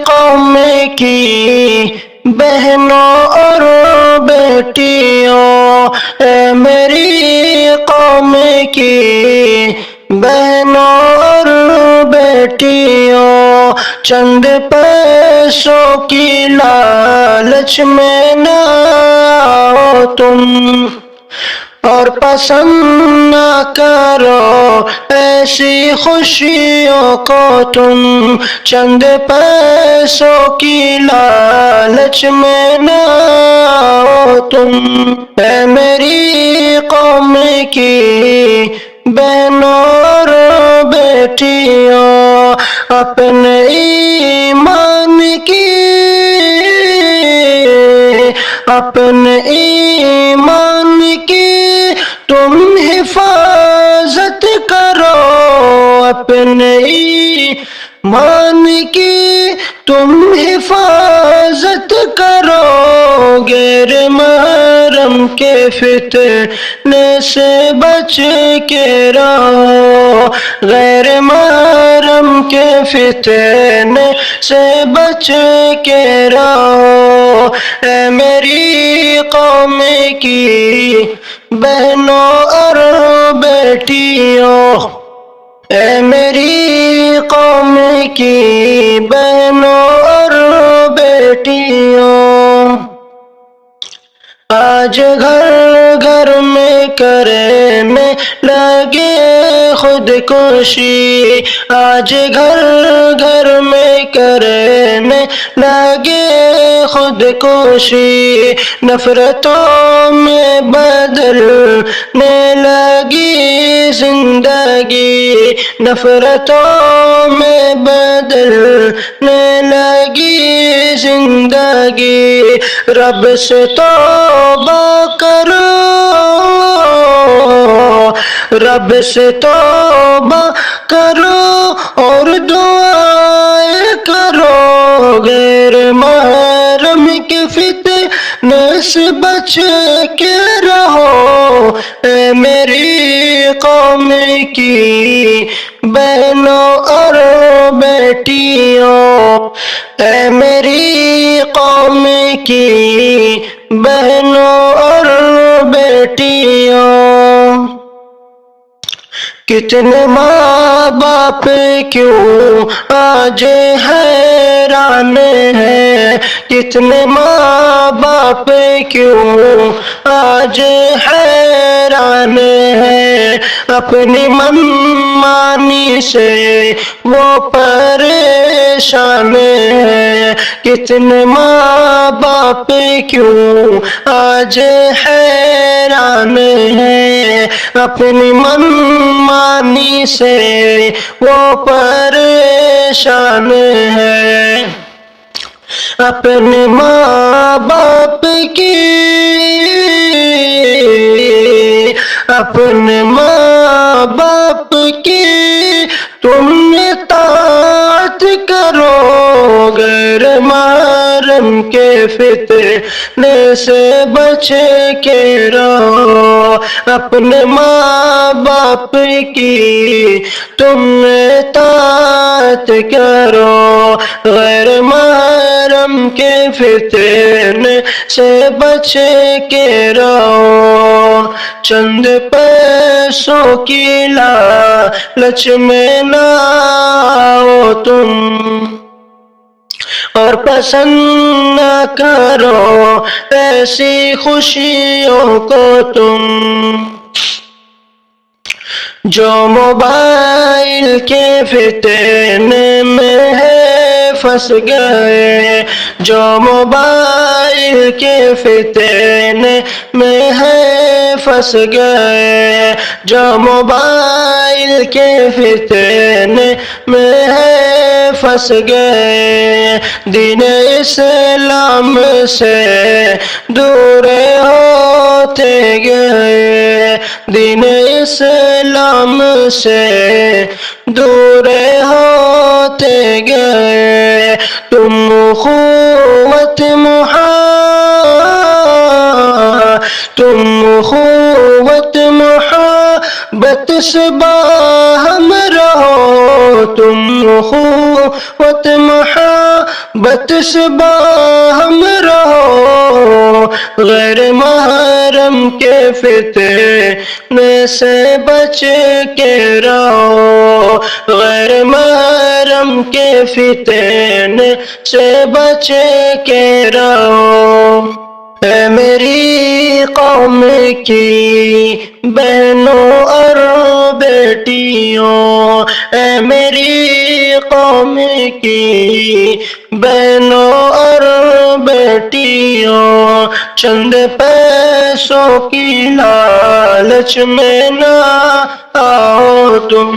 قوم کی بہنوں اور بیٹیوں، اے میری قوم کی بہنوں اور بیٹیوں، چند پیسوں کی لالچ میں نہ آؤ تم، اور پسند نہ کرو ایسی خوشیوں کو تم، چند پیسوں کی لالچ میں نہ آؤ تم، اے میری قوم کی بہنوں اور بیٹیوں، اپنے ایمان کی تم حفاظت کرو، اپنے ایمان کی تم حفاظت کرو، غیر محرم کے فتنے سے بچ کے رہو، غیر محرم کے فتنے سے بچ کے رہو، اے میری قوم کی بہنوں اور بیٹیوں، اے میری قوم کی بہنوں اور بیٹیوں، آج گھر گھر میں کرنے لگے خودکشی، آج گھر گھر میں کرنے لگے خودکشی، نفرتوں میں بدلنے لگی زندگی، نفرتوں میں بدلنے لگی زندگی، رب سے توبہ کرو، رب سے توبہ کرو اور دعائیں کرو، غیر محرم کے فتنے سے بچ کے رہو، اے میری قوم کی بہنوں اور بیٹیوں، اے میری قوم کی بہنوں اور بیٹیوں، کتنے ماں باپ کیوں آج حیران ہیں، کتنے ماں باپ کیوں آج حیران ہیں، اپنی من مانی سے وہ پریشان ہیں، کتنے ماں باپ کیوں آج حیران ہیں، اپنی من مانی سے وہ پریشان ہیں، اپنے ماں باپ کی اپنے ماں باپ کی تم اطاعت کرو، غیر محرم کے فتنے سے بچ کے رہو، اپنے ماں باپ کی تم اطاعت کرو، غیر محرم کے فتنے سے بچ کے رہو، چند پیسوں کی لالچ میں نہ آؤ تم، اور پسند نہ کرو ایسی خوشیوں کو تم، جو موبائل کے فتنے میں ہے پھنس گئے، جو موبائل کے فتنے میں ہے پھنس گئے، جو موبائل کے فتنے میں ہے پھنس گئے، دین اسلام سے دور ہوتے گئے، دین اسلام سے دور ہوتے گئے، تم اخوت محبت سے باہم رہو، تم اخوت محبت سے باہم رہو، غیر محرم کے فتنے سے بچ کے رہو، غیر محرم کے فتنے سے بچ کے رہو۔ اے میری قوم کی بہنوں اور بیٹیوں، اے میری قوم کی بہنوں اور بیٹیوں، چند پیسوں کی لالچ میں نہ آؤ تم،